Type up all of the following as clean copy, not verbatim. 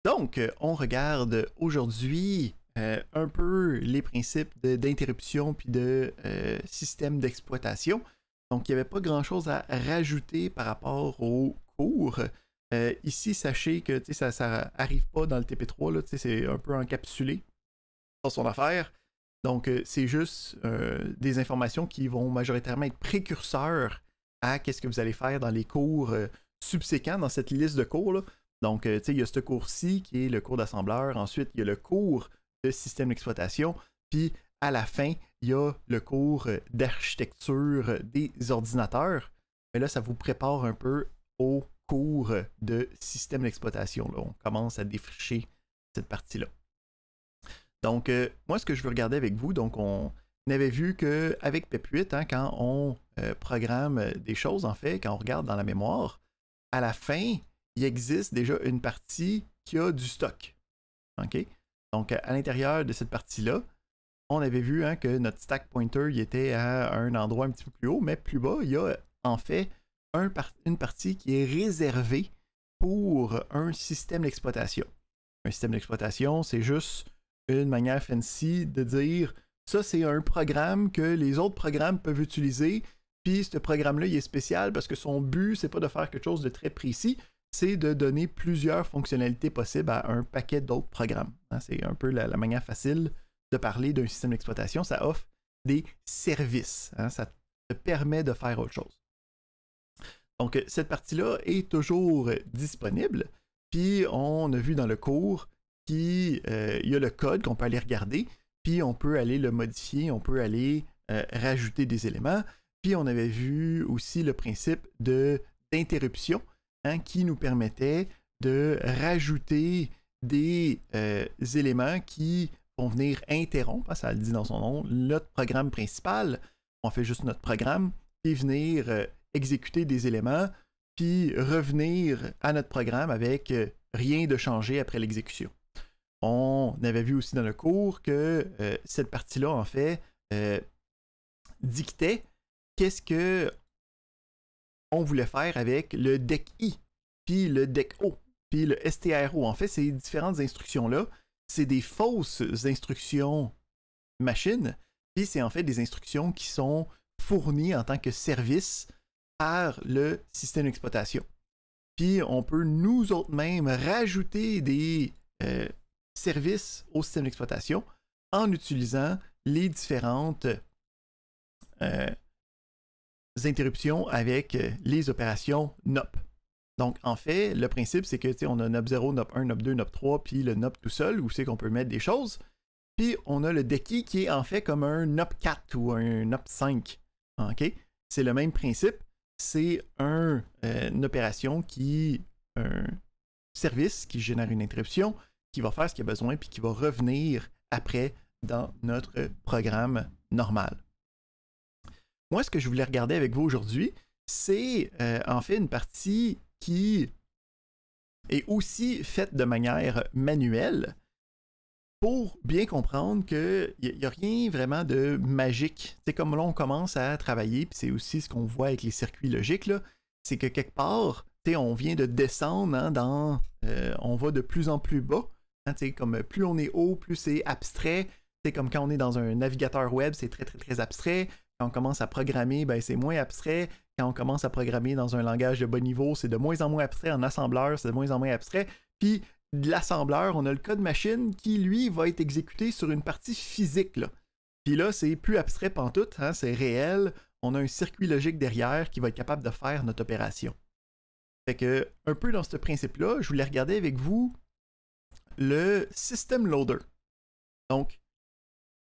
Donc, on regarde aujourd'hui un peu les principes d'interruption puis de système d'exploitation. Donc, il n'y avait pas grand-chose à rajouter par rapport au cours. Ici, sachez que ça n'arrive pas dans le TP3, là, c'est un peu encapsulé dans son affaire. Donc, c'est juste des informations qui vont majoritairement être précurseurs à qu'est-ce que vous allez faire dans les cours subséquents dans cette liste de cours, là. Donc, il y a ce cours-ci qui est le cours d'assembleur. Ensuite, il y a le cours de système d'exploitation. Puis, à la fin, il y a le cours d'architecture des ordinateurs. Mais là, ça vous prépare un peu au cours de système d'exploitation. On commence à défricher cette partie-là. Donc, moi, ce que je veux regarder avec vous, donc on avait vu qu'avec PEP8, hein, quand on programme des choses, en fait, quand on regarde dans la mémoire, à la fin, il existe déjà une partie qui a du stock. OK? Donc, à l'intérieur de cette partie-là, on avait vu hein, que notre stack pointer il était à un endroit un petit peu plus haut, mais plus bas, il y a en fait une partie qui est réservée pour un système d'exploitation. Un système d'exploitation, c'est juste une manière fancy de dire ça, c'est un programme que les autres programmes peuvent utiliser, puis ce programme-là, il est spécial parce que son but, c'est pas de faire quelque chose de très précis, c'est de donner plusieurs fonctionnalités possibles à un paquet d'autres programmes. Hein, c'est un peu la manière facile de parler d'un système d'exploitation. Ça offre des services. Hein, ça te permet de faire autre chose. Donc, cette partie-là est toujours disponible. Puis, on a vu dans le cours qu'il y a le code qu'on peut aller regarder. Puis, on peut aller le modifier. On peut aller rajouter des éléments. Puis, on avait vu aussi le principe d'interruption. Hein, qui nous permettait de rajouter des éléments qui vont venir interrompre, hein, ça le dit dans son nom, notre programme principal. On fait juste notre programme, puis venir exécuter des éléments, puis revenir à notre programme avec rien de changé après l'exécution. On avait vu aussi dans le cours que cette partie-là, en fait, dictait qu'est-ce que on voulait faire avec le DEC-I, puis le DEC-O, puis le STRO. En fait, ces différentes instructions-là, c'est des fausses instructions machines, puis c'est en fait des instructions qui sont fournies en tant que service par le système d'exploitation. Puis on peut nous autres mêmes rajouter des services au système d'exploitation en utilisant les différentes interruptions avec les opérations NOP. Donc, en fait, le principe, c'est que on a NOP0, NOP1, NOP2, NOP3, puis le NOP tout seul, où c'est qu'on peut mettre des choses. Puis, on a le DEC-I qui est en fait comme un NOP4 ou un NOP5. OK? C'est le même principe. C'est une opération un service qui génère une interruption, qui va faire ce qu'il a besoin, puis qui va revenir après dans notre programme normal. Moi, ce que je voulais regarder avec vous aujourd'hui, c'est en fait une partie qui est aussi faite de manière manuelle pour bien comprendre qu'il n'y a rien vraiment de magique. C'est comme là, on commence à travailler, puis c'est aussi ce qu'on voit avec les circuits logiques, c'est que quelque part, on vient de descendre hein, on va de plus en plus bas. Hein, comme plus on est haut, plus c'est abstrait. C'est comme quand on est dans un navigateur web, c'est très, très, très abstrait. Quand on commence à programmer, ben, c'est moins abstrait. Quand on commence à programmer dans un langage de bas niveau, c'est de moins en moins abstrait. En assembleur, c'est de moins en moins abstrait. Puis, de l'assembleur, on a le code machine qui, lui, va être exécuté sur une partie physique. Là. Puis là, c'est plus abstrait pantoute, hein, c'est réel. On a un circuit logique derrière qui va être capable de faire notre opération. Fait que, un peu dans ce principe-là, je voulais regarder avec vous le system loader. Donc,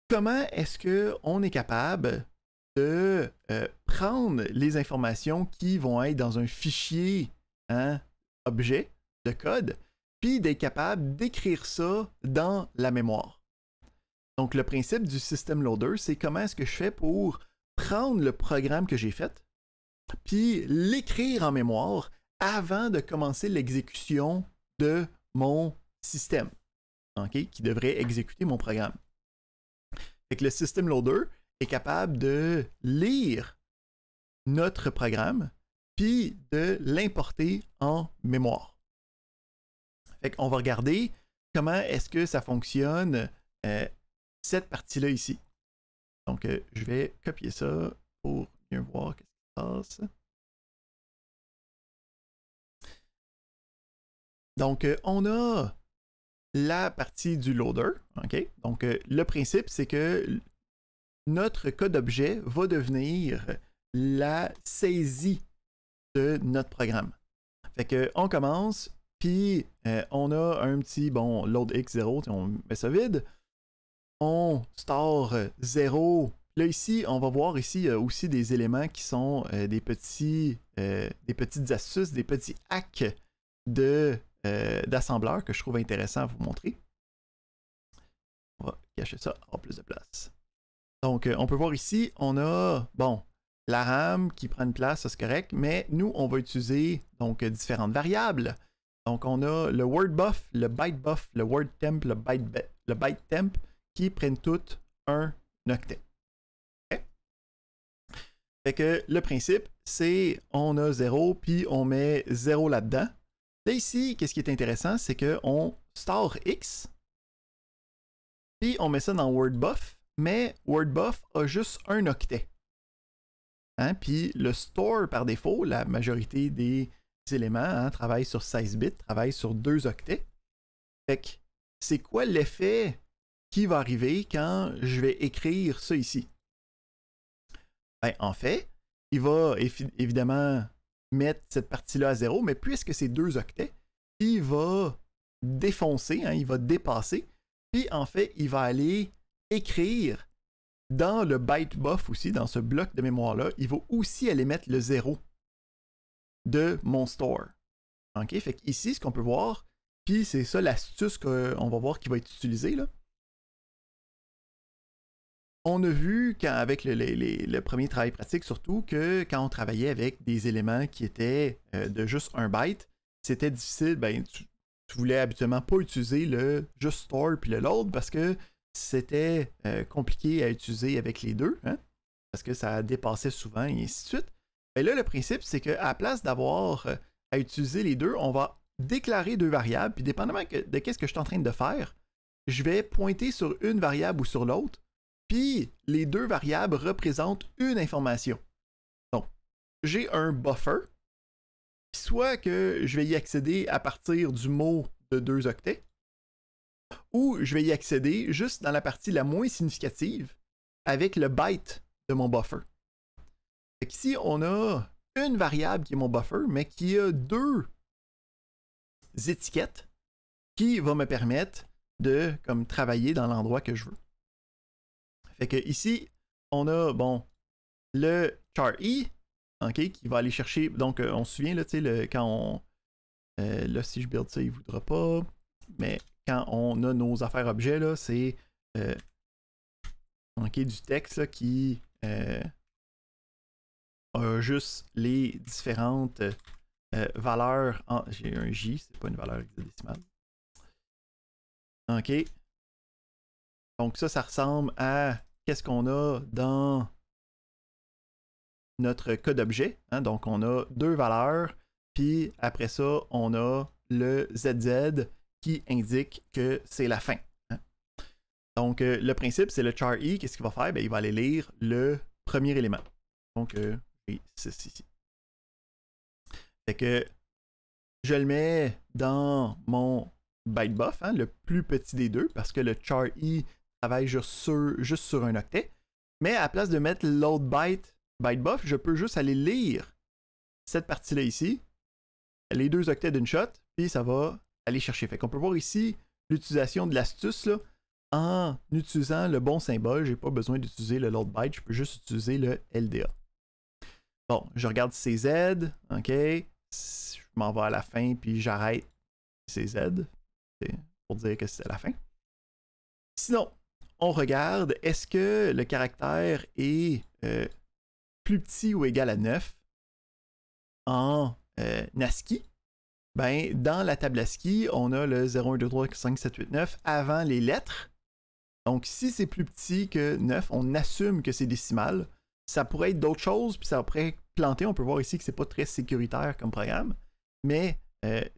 comment est-ce qu'on est capable de prendre les informations qui vont être dans un fichier hein, objet de code, puis d'être capable d'écrire ça dans la mémoire. Donc, le principe du system loader, c'est comment est-ce que je fais pour prendre le programme que j'ai fait, puis l'écrire en mémoire avant de commencer l'exécution de mon système, okay, qui devrait exécuter mon programme. Fait que le system loader est capable de lire notre programme puis de l'importer en mémoire. Fait qu'on va regarder comment est-ce que ça fonctionne cette partie-là ici. Donc, je vais copier ça pour bien voir ce qui se passe. Donc, on a la partie du loader. OK? Donc, le principe, c'est que notre code objet va devenir la saisie de notre programme. Fait que on commence, puis on a un petit, bon, load x0, on met ça vide. On store 0. Là, ici, on va voir ici, il y a aussi des éléments qui sont des petites astuces, des petits hacks d'assembleur que je trouve intéressant à vous montrer. On va cacher ça, avoir plus de place. Donc, on peut voir ici, on a, bon, la RAM qui prend une place, ça c'est correct, mais nous, on va utiliser donc différentes variables. Donc, on a le wordBuff, le byteBuff, le wordTemp, le byteTemp qui prennent toutes un octet. Okay? Fait que le principe, c'est on a 0, puis on met 0 là-dedans. Là, ici, qu'est-ce qui est intéressant, c'est qu'on store X, puis on met ça dans wordBuff, mais wordBuff a juste un octet. Hein? Puis le store, par défaut, la majorité des éléments travaille sur 16 bits, travaille sur 2 octets. Fait que c'est quoi l'effet qui va arriver quand je vais écrire ça ici? Ben, en fait, il va évidemment mettre cette partie-là à 0, mais puisque c'est 2 octets, il va défoncer, hein, il va dépasser, puis en fait, il va aller écrire dans le byteBuff aussi, dans ce bloc de mémoire-là, il va aussi aller mettre le 0 de mon store. OK? Fait qu'ici, ce qu'on peut voir, puis c'est ça l'astuce qu'on va voir qui va être utilisée, là. On a vu, avec le premier travail pratique, surtout, que quand on travaillait avec des éléments qui étaient de juste 1 byte, c'était difficile, ben, tu voulais habituellement pas utiliser le just store puis le load parce que c'était compliqué à utiliser avec les deux, hein, parce que ça dépassait souvent et ainsi de suite. Et là, le principe, c'est qu'à la place d'avoir à utiliser les deux, on va déclarer 2 variables, puis dépendamment de qu'est-ce que je suis en train de faire, je vais pointer sur une variable ou sur l'autre, puis les 2 variables représentent une information. Donc, j'ai un buffer, soit que je vais y accéder à partir du mot de 2 octets, ou je vais y accéder juste dans la partie la moins significative avec le byte de mon buffer. Ici, on a une variable qui est mon buffer, mais qui a 2 étiquettes qui vont me permettre de travailler dans l'endroit que je veux. Fait que ici, on a bon le char E, okay, qui va aller chercher. Donc, on se souvient, là, quand on. Là, si je build ça, il ne voudra pas. Mais quand on a nos affaires objets, là, c'est okay, du texte là, qui a juste les différentes valeurs. J'ai un J, c'est pas une valeur hexadécimale. OK. Donc ça ressemble à qu'est-ce qu'on a dans notre code objet. Hein? Donc on a 2 valeurs, puis après ça, on a le ZZ qui indique que c'est la fin. Hein? Donc le principe, c'est le char E, qu'est-ce qu'il va faire? Bien, il va aller lire le premier élément. Donc j'ai 6 ici. Fait que je le mets dans mon byteBuff, hein, le plus petit des deux, parce que le char E travaille juste sur un octet. Mais à la place de mettre l'autre byteBuff, je peux juste aller lire cette partie-là ici, les 2 octets d'une shot, puis ça va aller chercher. Fait qu'on peut voir ici l'utilisation de l'astuce là, en utilisant le bon symbole. J'ai pas besoin d'utiliser le load byte, je peux juste utiliser le LDA. Bon, je regarde CZ, ok. Je m'en vais à la fin, puis j'arrête CZ. C'est pour dire que c'est la fin. Sinon, on regarde, est-ce que le caractère est plus petit ou égal à 9 en ASCII? Ben, dans la table ASCII, on a le 0, 1, 2, 3, 4, 5, 7, 8, 9 avant les lettres. Donc, si c'est plus petit que 9, on assume que c'est décimal. Ça pourrait être d'autres choses, puis ça pourrait être planté. On peut voir ici que c'est pas très sécuritaire comme programme. Mais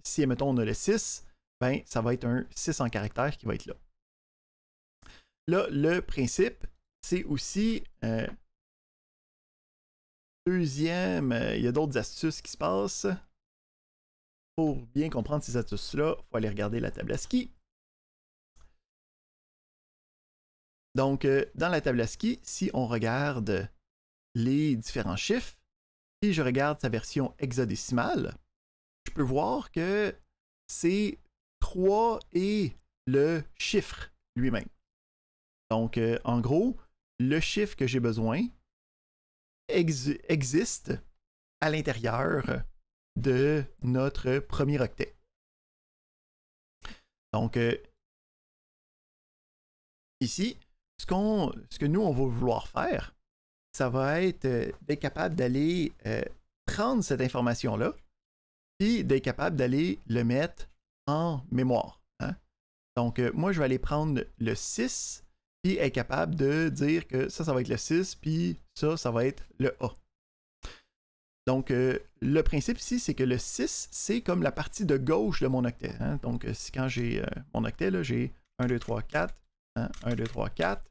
si, mettons, on a le 6, ben, ça va être un 6 en caractère qui va être là. Là, le principe, c'est aussi deuxième, il y a d'autres astuces qui se passent. Pour bien comprendre ces astuces-là, il faut aller regarder la table ASCII. Donc, dans la table ASCII, si on regarde les différents chiffres, et je regarde sa version hexadécimale, je peux voir que c'est 3 et le chiffre lui-même. Donc, en gros, le chiffre que j'ai besoin existe à l'intérieur de notre premier octet. Donc, ici, ce que nous, on va vouloir faire, ça va être d'être capable d'aller prendre cette information-là, puis d'être capable d'aller le mettre en mémoire. Hein? Donc, moi, je vais aller prendre le 6, puis être capable de dire que ça va être le 6, puis ça va être le A. Donc, le principe ici, c'est que le 6, c'est comme la partie de gauche de mon octet. Hein? Donc, quand j'ai mon octet, là, j'ai 1, 2, 3, 4, hein? 1, 2, 3, 4.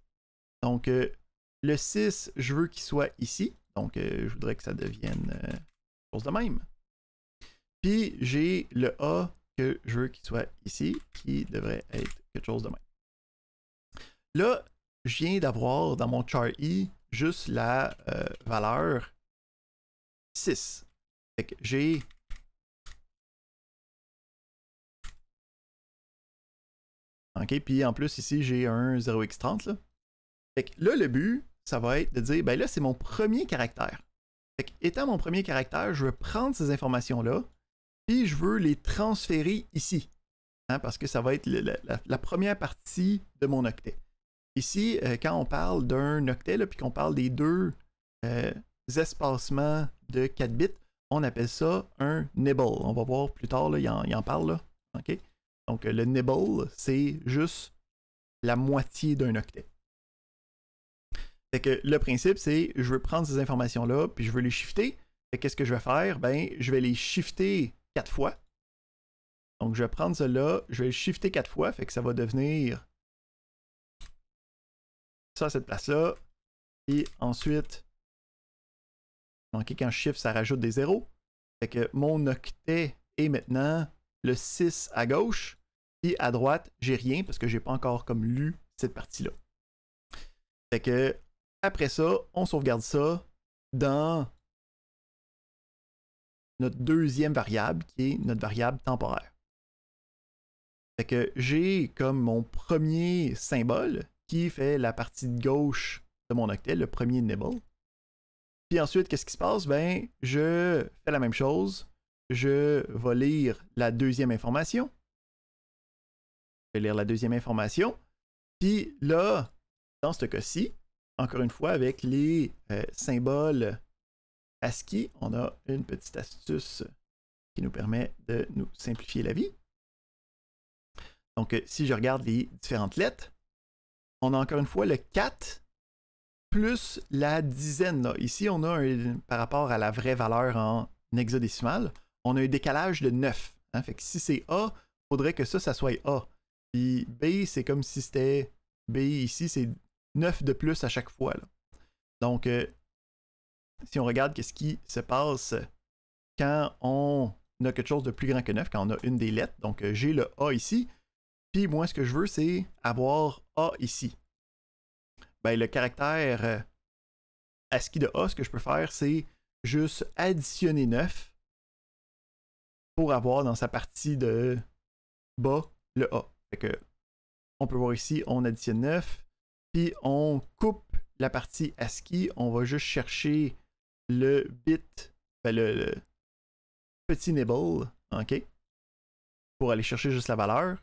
Donc, le 6, je veux qu'il soit ici. Donc, je voudrais que ça devienne quelque chose de même. Puis, j'ai le A que je veux qu'il soit ici, qui devrait être quelque chose de même. Là, je viens d'avoir dans mon char I juste la valeur 6. Fait que j'ai OK, puis en plus ici j'ai un 0x30 là. Fait que là le but, ça va être de dire ben là c'est mon premier caractère. Fait que étant mon premier caractère, je veux prendre ces informations-là, puis je veux les transférer ici. Hein, parce que ça va être la première partie de mon octet. Ici, quand on parle d'un octet, puis qu'on parle des deux espacements de 4 bits, on appelle ça un nibble. On va voir plus tard, là, il en parle. Là. Okay? Donc, le nibble, c'est juste la moitié d'un octet. Fait que le principe, c'est je veux prendre ces informations-là, puis je veux les shifter. Qu'est-ce que je vais faire? Ben, je vais les shifter 4 fois. Donc, je vais prendre cela, je vais le shifter 4 fois, fait que ça va devenir ça à cette place-là. Et ensuite, okay, quand je shift, ça rajoute des zéros. Fait que mon octet est maintenant le 6 à gauche. Et à droite, j'ai rien parce que j'ai pas encore comme lu cette partie-là. Fait que après ça, on sauvegarde ça dans notre deuxième variable qui est notre variable temporaire. Fait que j'ai comme mon premier symbole qui fait la partie de gauche de mon octet, le premier nibble. Puis ensuite, qu'est-ce qui se passe? Ben, je fais la même chose. Je vais lire la deuxième information. Je vais lire la deuxième information. Puis là, dans ce cas-ci, encore une fois, avec les symboles ASCII, on a une petite astuce qui nous permet de nous simplifier la vie. Donc, si je regarde les différentes lettres, on a encore une fois le 4 plus la dizaine. Là. Ici, on a par rapport à la vraie valeur en hexadécimal, on a un décalage de 9. Hein? Fait que si c'est A, il faudrait que ça soit A. Puis B, c'est comme si c'était B ici, c'est 9 de plus à chaque fois. Là. Donc, si on regarde qu'est-ce qui se passe quand on a quelque chose de plus grand que 9, quand on a une des lettres, donc j'ai le A ici, puis moi, ce que je veux, c'est avoir A ici. Ben, le caractère ASCII de A, ce que je peux faire, c'est juste additionner 9 pour avoir dans sa partie de bas le A. Fait que, on peut voir ici, on additionne 9, puis on coupe la partie ASCII, on va juste chercher le bit, ben le petit nibble, ok, pour aller chercher juste la valeur.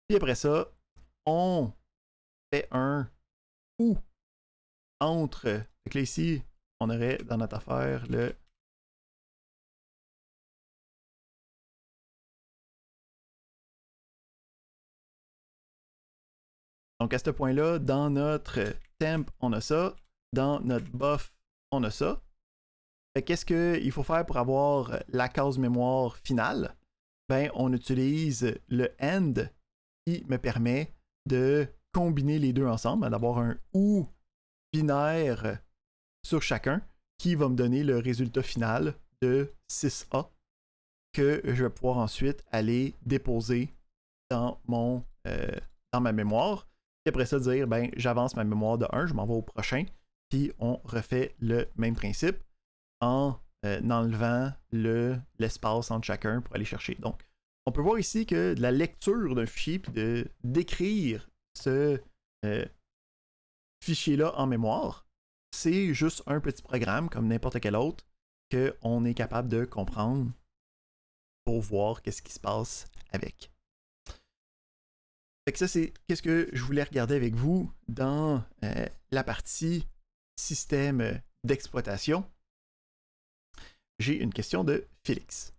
Puis après ça, on fait un ou entre. Fait que là, ici, on aurait dans notre affaire le. Donc à ce point-là, dans notre temp, on a ça. Dans notre buff, on a ça. Qu'est-ce qu'il faut faire pour avoir la case mémoire finale? ben, on utilise le AND qui me permet de combiner les deux ensemble, d'avoir un OU binaire sur chacun qui va me donner le résultat final de 6A que je vais pouvoir ensuite aller déposer dans ma mémoire. Et après ça, dire, ben, j'avance ma mémoire de 1, je m'en vais au prochain, puis on refait le même principe en enlevant l'espace entre chacun pour aller chercher. Donc, on peut voir ici que de la lecture d'un fichier, puis d'écrire ce fichier-là en mémoire, c'est juste un petit programme, comme n'importe quel autre, qu'on est capable de comprendre pour voir qu'est-ce qui se passe avec. Fait que ça, c'est qu'est-ce que je voulais regarder avec vous dans la partie système d'exploitation. J'ai une question de Félix.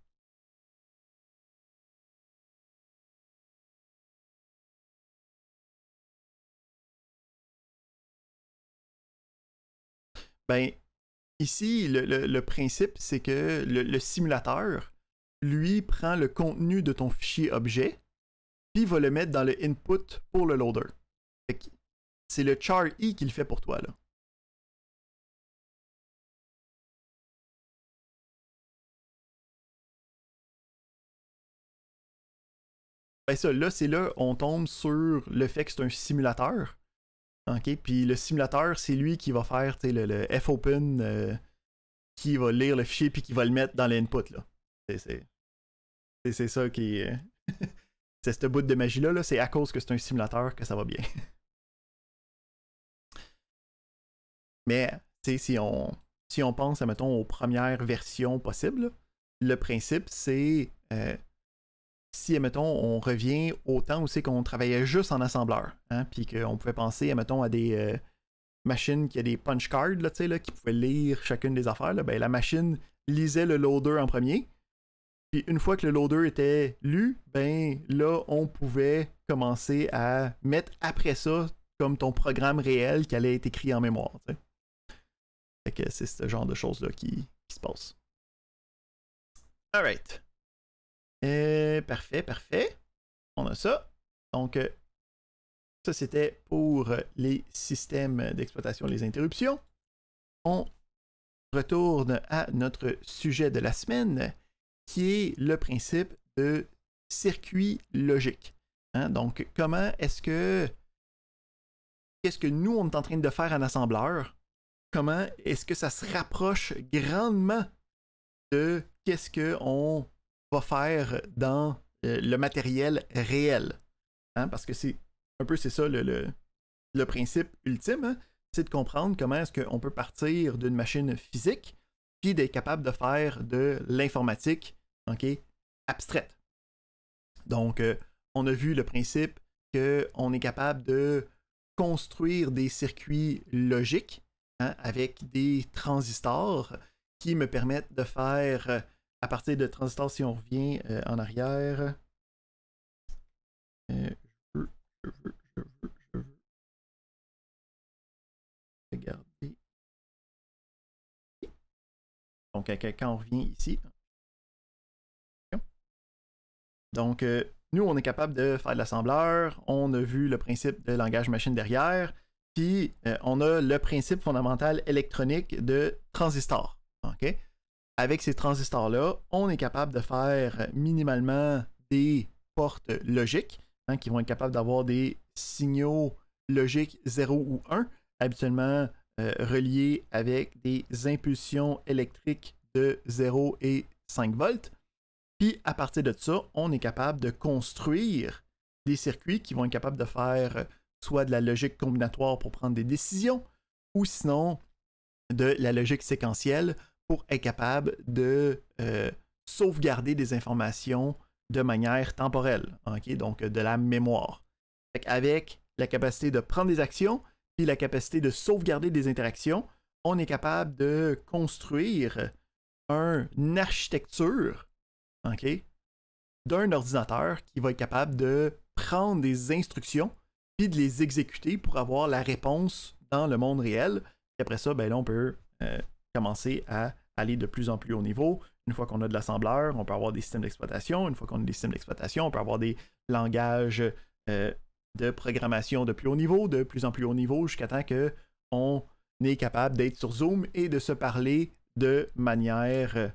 Ben, ici, le principe, c'est que le simulateur, lui, prend le contenu de ton fichier objet, puis va le mettre dans le input pour le loader. C'est le char E qui le fait pour toi, là. Ben ça, là, c'est là on tombe sur le fait que c'est un simulateur. OK? Puis le simulateur, c'est lui qui va faire le fopen qui va lire le fichier puis qui va le mettre dans l'input, là. C'est ça qui est... c'est ce bout de magie-là, là, c'est à cause que c'est un simulateur que ça va bien. Mais, si on pense, mettons, aux premières versions possibles, le principe, c'est... si, mettons, on revient au temps où c'est qu'on travaillait juste en assembleur, hein, puis qu'on pouvait penser, mettons, à des machines qui a des punch cards, là, qui pouvaient lire chacune des affaires, là, ben, la machine lisait le loader en premier. Puis une fois que le loader était lu, ben là, on pouvait commencer à mettre après ça comme ton programme réel qui allait être écrit en mémoire. T'sais. Fait que c'est ce genre de choses-là qui se passe. Alright. Parfait. On a ça. Donc, ça c'était pour les systèmes d'exploitation, les interruptions. On retourne à notre sujet de la semaine, qui est le principe de circuit logique. Hein? Donc, qu'est-ce que nous, on est en train de faire en assembleur? Comment est-ce que ça se rapproche grandement de qu'est-ce qu'on va faire dans le matériel réel? Hein? Parce que c'est ça le principe ultime, hein? C'est de comprendre comment est-ce qu'on peut partir d'une machine physique puis d'être capable de faire de l'informatique, okay, abstraite. Donc, on a vu le principe qu'on est capable de construire des circuits logiques, hein, avec des transistors qui me permettent de faire, à partir de transistors, si on revient en arrière, je veux regarder. Donc, quand on revient ici, donc, nous, on est capable de faire de l'assembleur, on a vu le principe de langage machine derrière, puis on a le principe fondamental électronique de transistor. Okay? Avec ces transistors-là, on est capable de faire minimalement des portes logiques, hein, qui vont être capables d'avoir des signaux logiques 0 ou 1, habituellement reliés avec des impulsions électriques de 0 et 5 volts. Puis à partir de ça, on est capable de construire des circuits qui vont être capables de faire soit de la logique combinatoire pour prendre des décisions, ou sinon de la logique séquentielle pour être capable de sauvegarder des informations de manière temporelle, okay? Donc de la mémoire. Avec la capacité de prendre des actions, puis la capacité de sauvegarder des interactions, on est capable de construire une architecture, okay, d'un ordinateur qui va être capable de prendre des instructions puis de les exécuter pour avoir la réponse dans le monde réel. Et après ça, ben là, on peut commencer à aller de plus en plus haut niveau une fois qu'on a de l'assembleur, on peut avoir des systèmes d'exploitation. Une fois qu'on a des systèmes d'exploitation, on peut avoir des langages de programmation de plus haut niveau, de plus en plus haut niveau, jusqu'à temps qu'on est capable d'être sur Zoom et de se parler de manière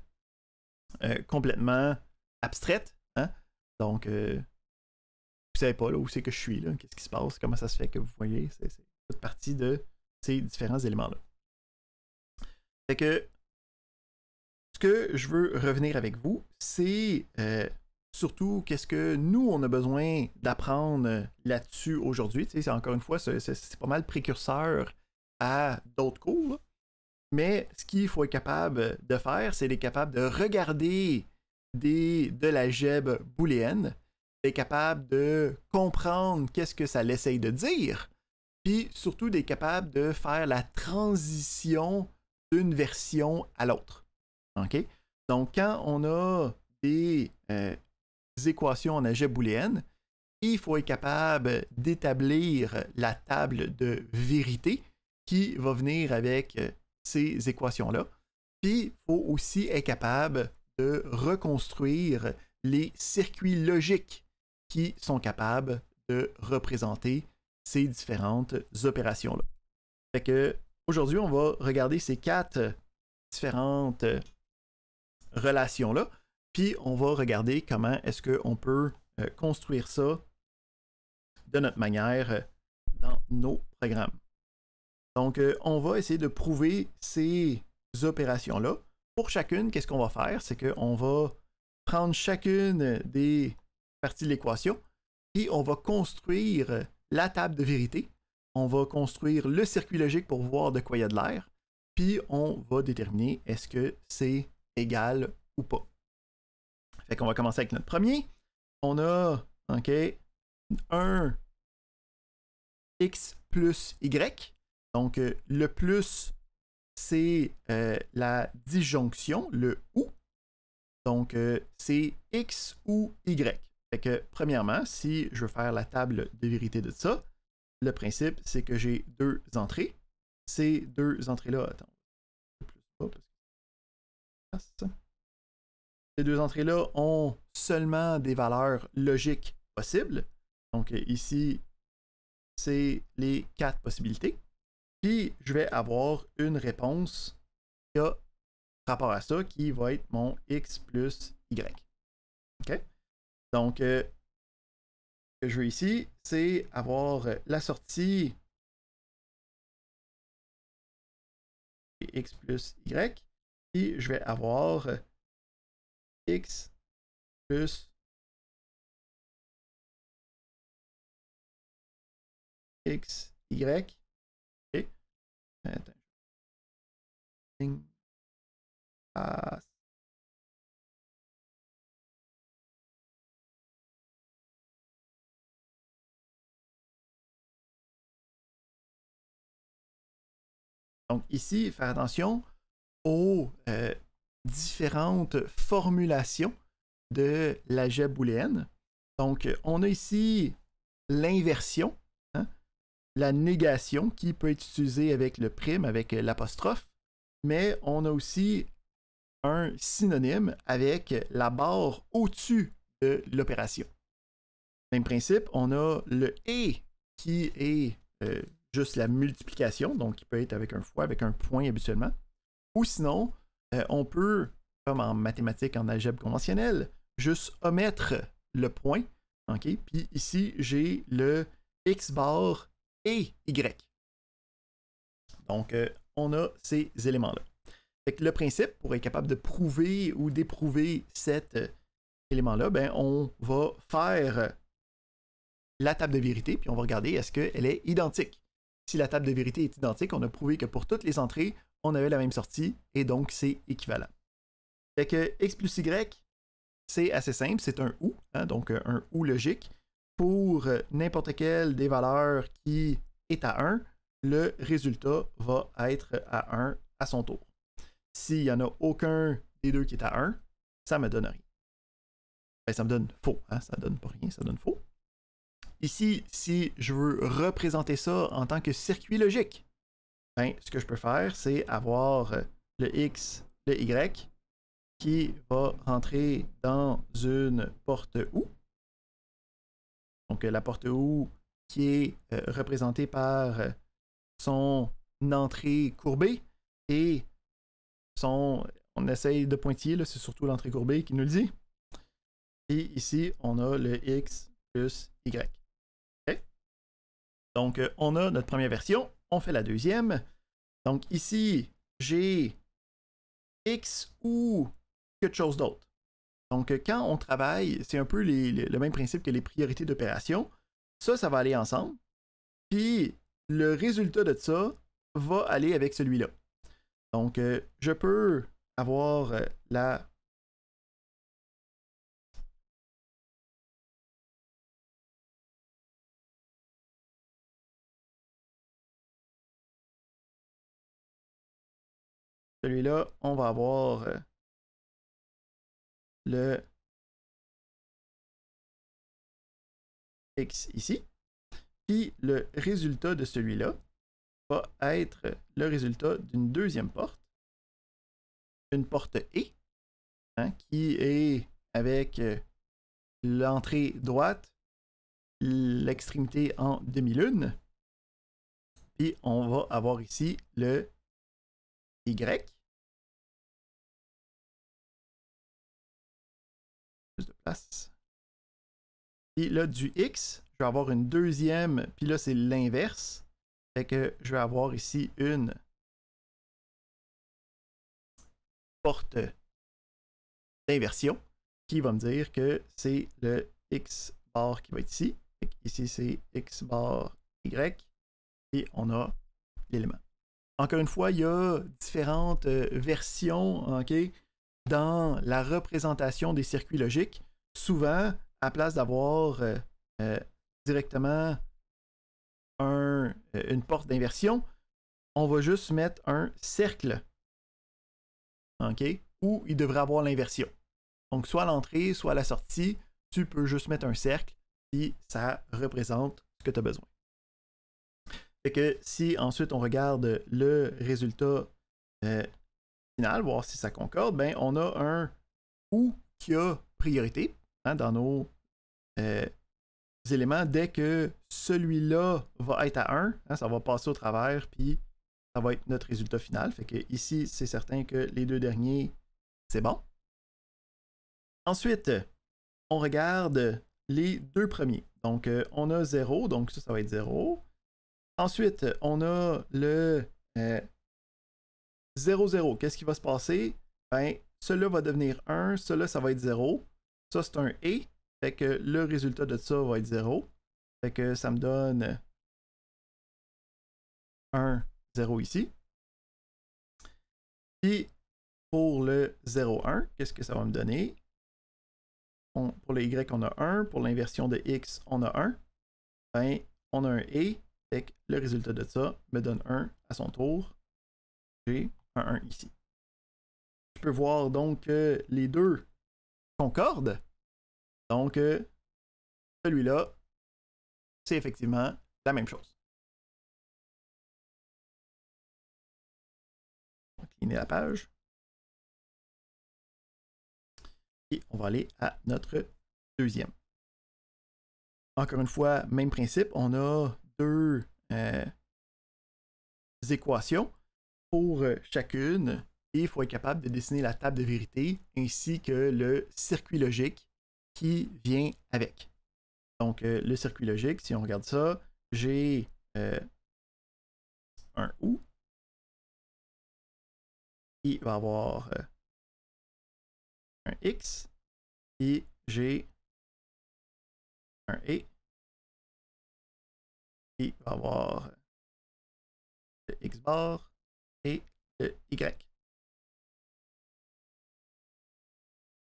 complètement abstraite. Hein? Donc, vous savez pas là, où c'est que je suis, là, qu'est-ce qui se passe, comment ça se fait que vous voyez, c'est toute partie de ces différents éléments-là. Fait que ce que je veux revenir avec vous, c'est surtout qu'est-ce que nous, on a besoin d'apprendre là-dessus aujourd'hui. Tu sais, encore une fois, c'est pas mal précurseur à d'autres cours. Là. Mais ce qu'il faut être capable de faire, c'est d'être capable de regarder de l'algèbre booléenne, d'être capable de comprendre qu'est-ce que ça l'essaye de dire, puis surtout d'être capable de faire la transition d'une version à l'autre. Okay? Donc, quand on a des équations en algèbre booléenne, il faut être capable d'établir la table de vérité qui va venir avec ces équations-là. Puis, il faut aussi être capable de reconstruire les circuits logiques qui sont capables de représenter ces différentes opérations-là. Fait que aujourd'hui, on va regarder ces 4 différentes relations-là, puis on va regarder comment est-ce qu'on peut construire ça de notre manière dans nos programmes. Donc, on va essayer de prouver ces opérations-là. Pour chacune, qu'est-ce qu'on va faire? C'est qu'on va prendre chacune des parties de l'équation et on va construire la table de vérité. On va construire le circuit logique pour voir de quoi il y a de l'air. Puis, on va déterminer est-ce que c'est égal ou pas. Fait qu'on va commencer avec notre premier. On a, OK, un x plus y. Donc, le plus, c'est la disjonction, le ou. Donc, c'est x ou y. Fait que, premièrement, si je veux faire la table de vérité de ça, le principe, c'est que j'ai 2 entrées. Ces 2 entrées-là, attends, plus pas parce que ces 2 entrées-là ont seulement des valeurs logiques possibles. Donc, ici, c'est les 4 possibilités. Puis, je vais avoir une réponse qui a rapport à ça, qui va être mon x plus y. OK? Donc, ce que je veux ici, c'est avoir la sortie x plus y, puis je vais avoir x plus x, y. OK? Attends. Donc ici, faire attention aux différentes formulations de l'algèbre booléenne. Donc, on a ici l'inversion, hein, la négation qui peut être utilisée avec le prime, avec l'apostrophe, mais on a aussi un synonyme avec la barre au-dessus de l'opération. Même principe, on a le et qui est juste la multiplication, donc qui peut être avec un fois, avec un point habituellement. Ou sinon, on peut, comme en mathématiques, en algèbre conventionnelle, juste omettre le point. Okay? Puis ici, j'ai le x bar et y. Donc, on a ces éléments-là. Fait que le principe, pour être capable de prouver ou d'éprouver cet élément-là, ben, on va faire la table de vérité, puis on va regarder est-ce qu'elle est identique. Si la table de vérité est identique, on a prouvé que pour toutes les entrées, on avait la même sortie, et donc c'est équivalent. Fait que x plus y, c'est assez simple, c'est un ou, hein, donc un ou logique. Pour n'importe quelle des valeurs qui est à 1, le résultat va être à 1 à son tour. S'il n'y en a aucun des deux qui est à 1, ça me donne rien. Ben, ça me donne faux, hein, ça donne pas rien, ça donne faux. Ici, si je veux représenter ça en tant que circuit logique, ben, ce que je peux faire, c'est avoir le x, le y, qui va rentrer dans une porte OU. Donc la porte OU qui est représentée par son entrée courbée et son... On essaye de pointiller, c'est surtout l'entrée courbée qui nous le dit. Et ici, on a le X plus Y. Okay? Donc, on a notre première version. On fait la deuxième. Donc, ici, j'ai X ou quelque chose d'autre. Donc, quand on travaille, c'est un peu le même principe que les priorités d'opération. Ça va aller ensemble. Puis, le résultat de ça va aller avec celui-là. Donc, je peux avoir la... Celui-là, on va avoir le X ici. Puis le résultat de celui-là va être le résultat d'une deuxième porte. Une porte E, hein, qui est avec l'entrée droite, l'extrémité en demi-lune. Puis on va avoir ici le Y. Plus de place. Puis là, du X, je vais avoir une deuxième, puis là, c'est l'inverse. Fait que je vais avoir ici une porte d'inversion qui va me dire que c'est le X bar qui va être ici. Ici, c'est X bar Y. Et on a l'élément. Encore une fois, il y a différentes versions, okay, dans la représentation des circuits logiques. Souvent, à place d'avoir directement une porte d'inversion, on va juste mettre un cercle, okay, où il devrait avoir l'inversion. Donc, soit à l'entrée, soit à la sortie, tu peux juste mettre un cercle, puis ça représente ce que tu as besoin. Fait que si ensuite on regarde le résultat final, voir si ça concorde, ben on a un OU qui a priorité, hein, dans nos éléments. Dès que celui-là va être à 1, hein, ça va passer au travers, puis ça va être notre résultat final. Fait que ici, c'est certain que les deux derniers, c'est bon. Ensuite, on regarde les deux premiers. Donc, on a 0, donc ça va être 0. Ensuite, on a le 0, 0. Qu'est-ce qui va se passer? Ben, celui-là va devenir 1, celui-là, ça va être 0. Ça, c'est un et. Fait que le résultat de ça va être 0. Fait que ça me donne 1, 0 ici. Puis, pour le 0, 1, qu'est-ce que ça va me donner? Pour le Y, on a 1. Pour l'inversion de X, on a 1. Ben, on a un et. Fait que le résultat de ça me donne 1 à son tour. J'ai un 1 ici. Je peux voir donc que les deux concordent. Donc, celui-là, c'est effectivement la même chose. On va cleaner la page. Et on va aller à notre deuxième. Encore une fois, même principe, on a deux équations pour chacune et il faut être capable de dessiner la table de vérité ainsi que le circuit logique qui vient avec. Donc, le circuit logique, si on regarde ça, j'ai un OU qui va avoir un X et j'ai un E qui va avoir le X bar et le Y.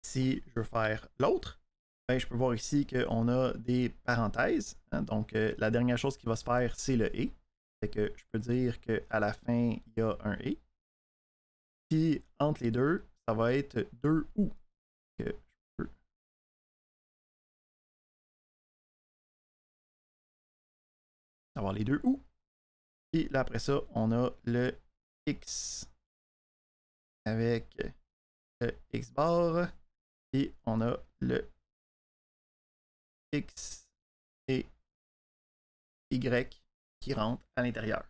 Si je veux faire l'autre, ben, je peux voir ici qu'on a des parenthèses. Hein, donc, la dernière chose qui va se faire, c'est le et. Fait que je peux dire qu'à la fin, il y a un et. Puis, entre les deux, ça va être deux ou. Que je peux avoir les deux ou. Et là, après ça, on a le X avec le X bar et on a le X et Y qui rentrent à l'intérieur.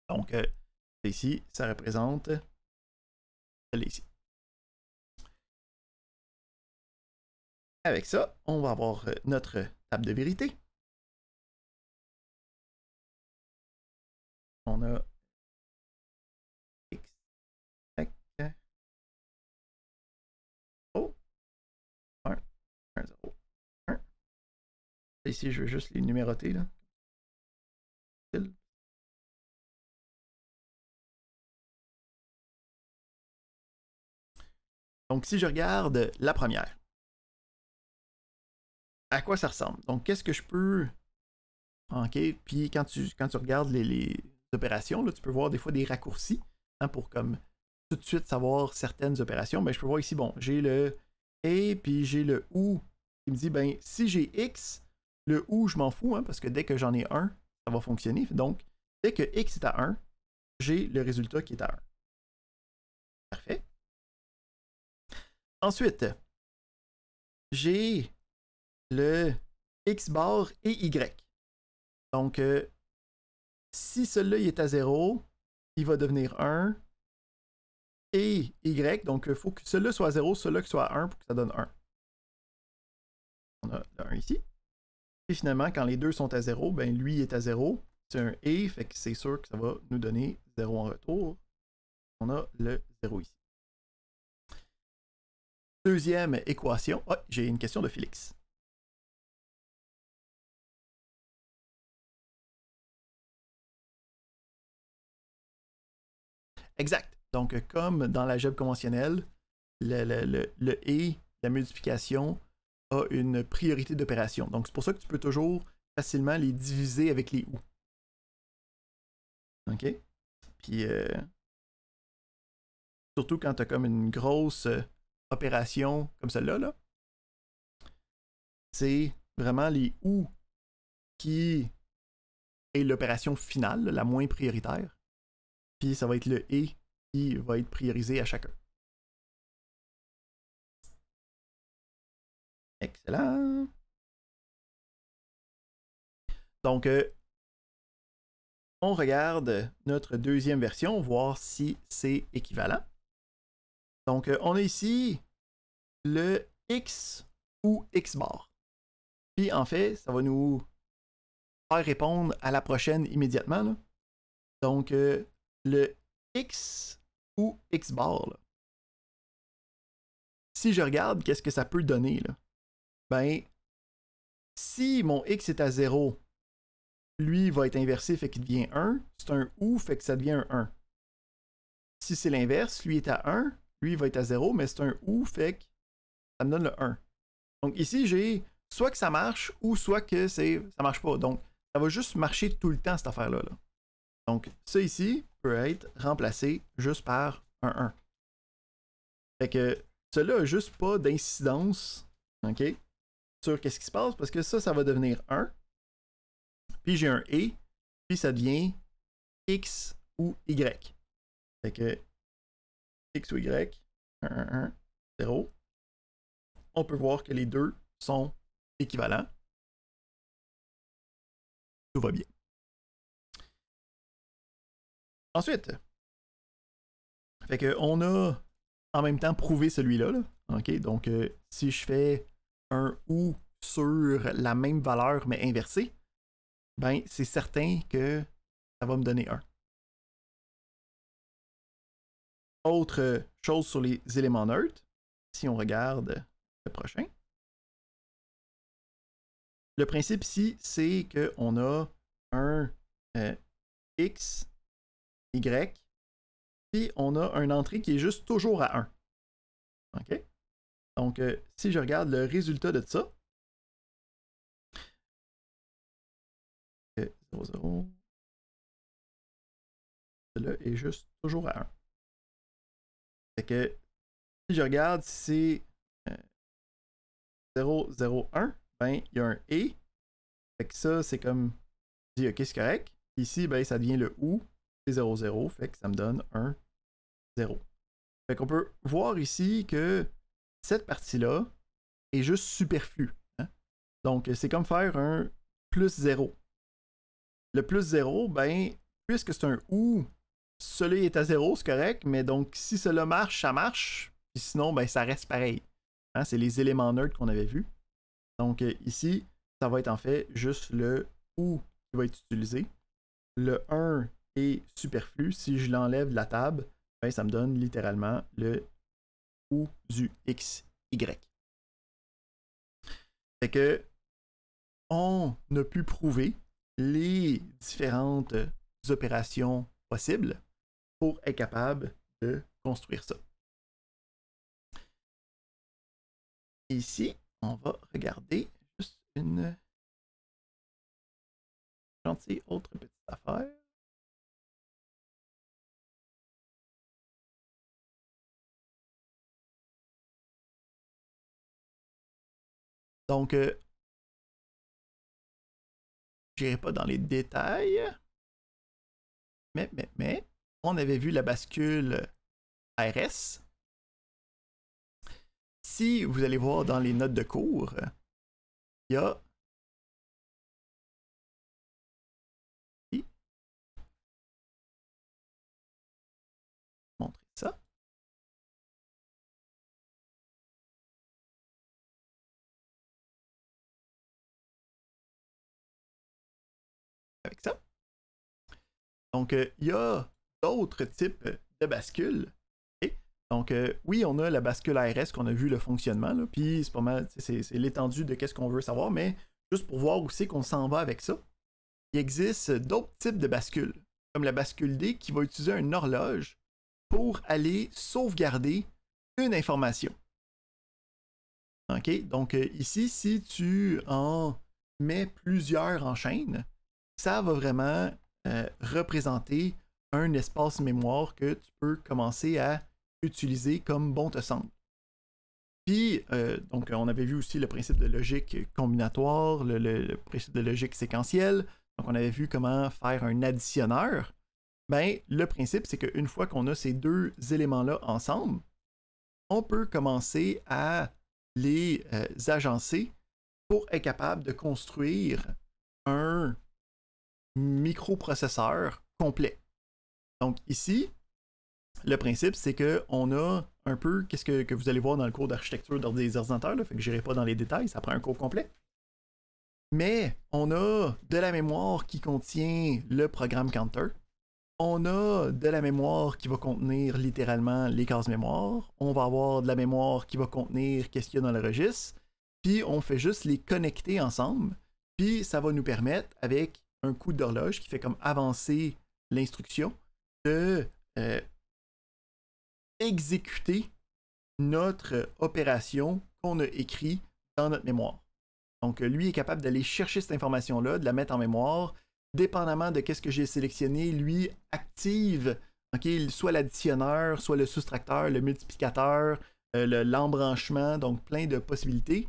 Donc, ici, ça représente celle ici. Avec ça, on va avoir notre table de vérité. On a X, Y, oh, 1, 1, 0, 1. Ici, je veux juste les numéroter, là. Donc, si je regarde la première, à quoi ça ressemble? Donc, qu'est-ce que je peux... OK, puis quand tu regardes les opérations, là, tu peux voir des fois des raccourcis hein, pour comme tout de suite savoir certaines opérations. Ben, je peux voir ici, bon, j'ai le et puis j'ai le OU qui me dit, ben, si j'ai X, le OU, je m'en fous, hein, parce que dès que j'en ai un, ça va fonctionner. Donc, dès que X est à 1, j'ai le résultat qui est à 1. Parfait. Ensuite, j'ai le X bar et Y. Donc, si celui-là est à 0, il va devenir 1. Et Y, donc il faut que celui-là soit à 0, celui-là soit à 1 pour que ça donne 1. On a le 1 ici. Et finalement, quand les deux sont à 0, ben lui est à 0. C'est un et, fait que c'est sûr que ça va nous donner 0 en retour. On a le 0 ici. Deuxième équation. Oh, j'ai une question de Félix. Exact. Donc, comme dans l'algèbre conventionnelle, le et, la multiplication, a une priorité d'opération. Donc, c'est pour ça que tu peux toujours facilement les diviser avec les ou. OK? Puis, surtout quand tu as comme une grosse opération comme celle-là, là, c'est vraiment les ou qui est l'opération finale, la moins prioritaire. Puis, ça va être le et qui va être priorisé à chacun. Excellent. Donc, on regarde notre deuxième version, voir si c'est équivalent. Donc, on a ici le X ou X bar. Puis, en fait, ça va nous faire répondre à la prochaine immédiatement. Là. Donc, le X ou X bar. Là. Si je regarde, qu'est-ce que ça peut donner? Là? Ben, si mon X est à 0, lui va être inversé, fait qu'il devient 1. C'est un OU, fait que ça devient un 1. Si c'est l'inverse, lui est à 1, lui va être à 0, mais c'est un OU, fait que ça me donne le 1. Donc ici, j'ai soit que ça marche, ou soit que ça marche pas. Donc, ça va juste marcher tout le temps, cette affaire-là. Là. Donc, ça ici peut être remplacé juste par un 1. Fait que cela n'a juste pas d'incidence, OK, sur qu'est-ce qui se passe, parce que ça va devenir 1. Puis j'ai un et, puis ça devient X ou Y. Fait que X ou Y, 1, 1, 1, 0. On peut voir que les deux sont équivalents. Tout va bien. Ensuite, fait que on a en même temps prouvé celui-là. Là. OK, donc si je fais un ou sur la même valeur mais inversée, ben c'est certain que ça va me donner 1. Autre chose sur les éléments neutres, si on regarde le prochain. Le principe ici, c'est qu'on a un X, Y, puis on a une entrée qui est juste toujours à 1. OK? Donc, si je regarde le résultat de ça, 0, 0, celui-là est juste toujours à 1. Fait que si je regarde si c'est 0, 0, 1, ben il y a un et. Fait que ça, c'est comme je dis OK, c'est correct. Ici, ben ça devient le ou, c'est 0, 0, fait que ça me donne un 0. Fait qu'on peut voir ici que cette partie-là est juste superflue. Hein? Donc, c'est comme faire un plus 0. Le plus 0, ben, puisque c'est un ou, cela est à 0, c'est correct, mais donc si cela marche, ça marche, puis sinon, ben, ça reste pareil. Hein? C'est les éléments neutres qu'on avait vus. Donc, ici, ça va être en fait juste le ou qui va être utilisé. Le 1 est superflu. Si je l'enlève de la table, ben, ça me donne littéralement le ou du x, y. Fait que on a pu prouver les différentes opérations possibles pour être capable de construire ça. Ici, on va regarder juste une gentille autre petite affaire. Donc, je n'irai pas dans les détails, mais, on avait vu la bascule ARS. Si vous allez voir dans les notes de cours, il y a montrer ça. Avec ça. Donc, il y a d'autres types de bascules. Okay? Donc, oui, on a la bascule ARS qu'on a vu le fonctionnement, puis c'est pas mal, c'est l'étendue de qu'est-ce qu'on veut savoir, mais juste pour voir où c'est qu'on s'en va avec ça, il existe d'autres types de bascules, comme la bascule D qui va utiliser une horloge pour aller sauvegarder une information. OK? Donc, ici, si tu en mets plusieurs en chaîne, ça va vraiment représenter un espace mémoire que tu peux commencer à utiliser comme bon te semble. Puis, donc, on avait vu aussi le principe de logique combinatoire, le principe de logique séquentielle. Donc, on avait vu comment faire un additionneur. Ben, le principe, c'est qu'une fois qu'on a ces deux éléments-là ensemble, on peut commencer à les agencer pour être capable de construire un microprocesseur complet. Donc ici, le principe, c'est qu'on a un peu, qu'est-ce que vous allez voir dans le cours d'architecture des ordinateurs, là, fait que je n'irai pas dans les détails, ça prend un cours complet. Mais on a de la mémoire qui contient le programme counter. On a de la mémoire qui va contenir littéralement les cases mémoire. On va avoir de la mémoire qui va contenir qu'est-ce qu'il y a dans le registre. Puis on fait juste les connecter ensemble. Puis ça va nous permettre, avec un coup d'horloge qui fait comme avancer l'instruction, de exécuter notre opération qu'on a écrite dans notre mémoire. Donc lui est capable d'aller chercher cette information-là, de la mettre en mémoire. Dépendamment de qu'est-ce que j'ai sélectionné, lui active soit l'additionneur, soit le soustracteur, le multiplicateur, l'embranchement, donc plein de possibilités.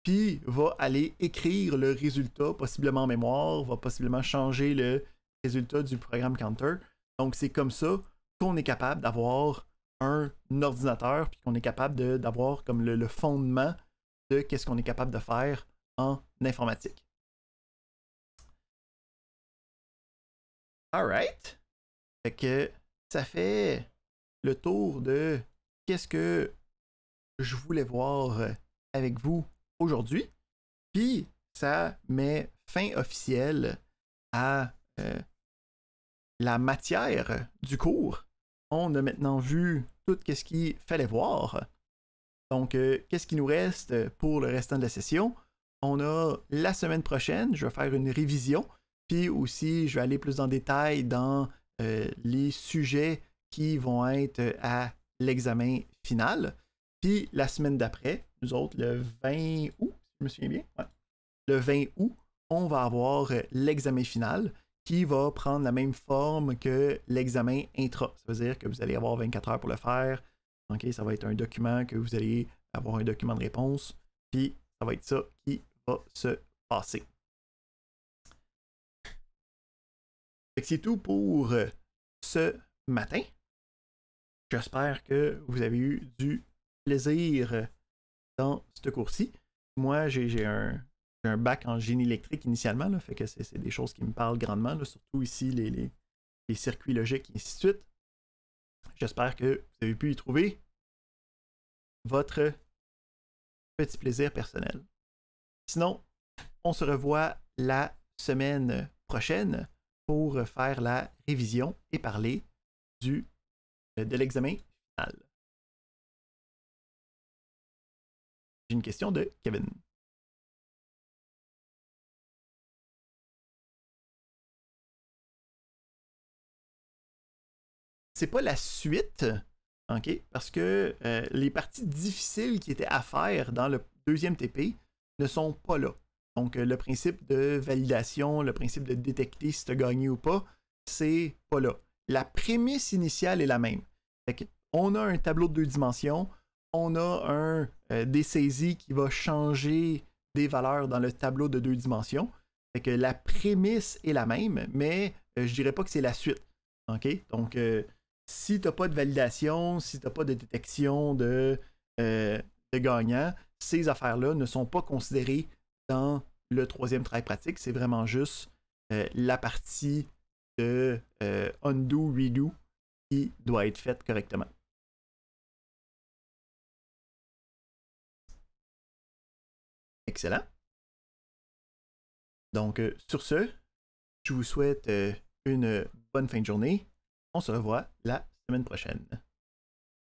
Puis va aller écrire le résultat, possiblement en mémoire, va possiblement changer le résultat du programme counter. Donc c'est comme ça qu'on est capable d'avoir un ordinateur, puis qu'on est capable d'avoir comme le fondement de qu'est-ce qu'on est capable de faire en informatique. Alright. Fait que ça fait le tour de qu'est-ce que je voulais voir avec vous aujourd'hui. Puis ça met fin officielle à la matière du cours. On a maintenant vu tout ce qu'il fallait voir. Donc, qu'est-ce qui nous reste pour le restant de la session? On a la semaine prochaine, je vais faire une révision. Puis aussi, je vais aller plus en détail dans les sujets qui vont être à l'examen final. Puis la semaine d'après, nous autres, le 20 août, si je me souviens bien, ouais. Le 20 août, on va avoir l'examen final qui va prendre la même forme que l'examen intra. Ça veut dire que vous allez avoir 24 heures pour le faire. Okay, ça va être un document que vous allez avoir un document de réponse. Puis ça va être ça qui va se passer. C'est tout pour ce matin. J'espère que vous avez eu du plaisir dans ce cours-ci. Moi, j'ai un bac en génie électrique initialement, là, fait que c'est des choses qui me parlent grandement, là, surtout ici les circuits logiques et ainsi de suite. J'espère que vous avez pu y trouver votre petit plaisir personnel. Sinon, on se revoit la semaine prochaine pour faire la révision et parler de l'examen final. J'ai une question de Kevin. C'est pas la suite, ok? Parce que les parties difficiles qui étaient à faire dans le deuxième TP ne sont pas là. Donc, le principe de validation, le principe de détecter si tu as gagné ou pas, c'est pas là. La prémisse initiale est la même. On a un tableau de 2 dimensions, on a un dessaisi qui va changer des valeurs dans le tableau de 2 dimensions. Fait que la prémisse est la même, mais je dirais pas que c'est la suite. OK? Donc, si tu n'as pas de validation, si tu n'as pas de détection de gagnant, ces affaires-là ne sont pas considérées dans le troisième travail pratique. C'est vraiment juste la partie de undo, redo qui doit être faite correctement. Excellent. Donc, sur ce, je vous souhaite une bonne fin de journée. On se revoit la semaine prochaine.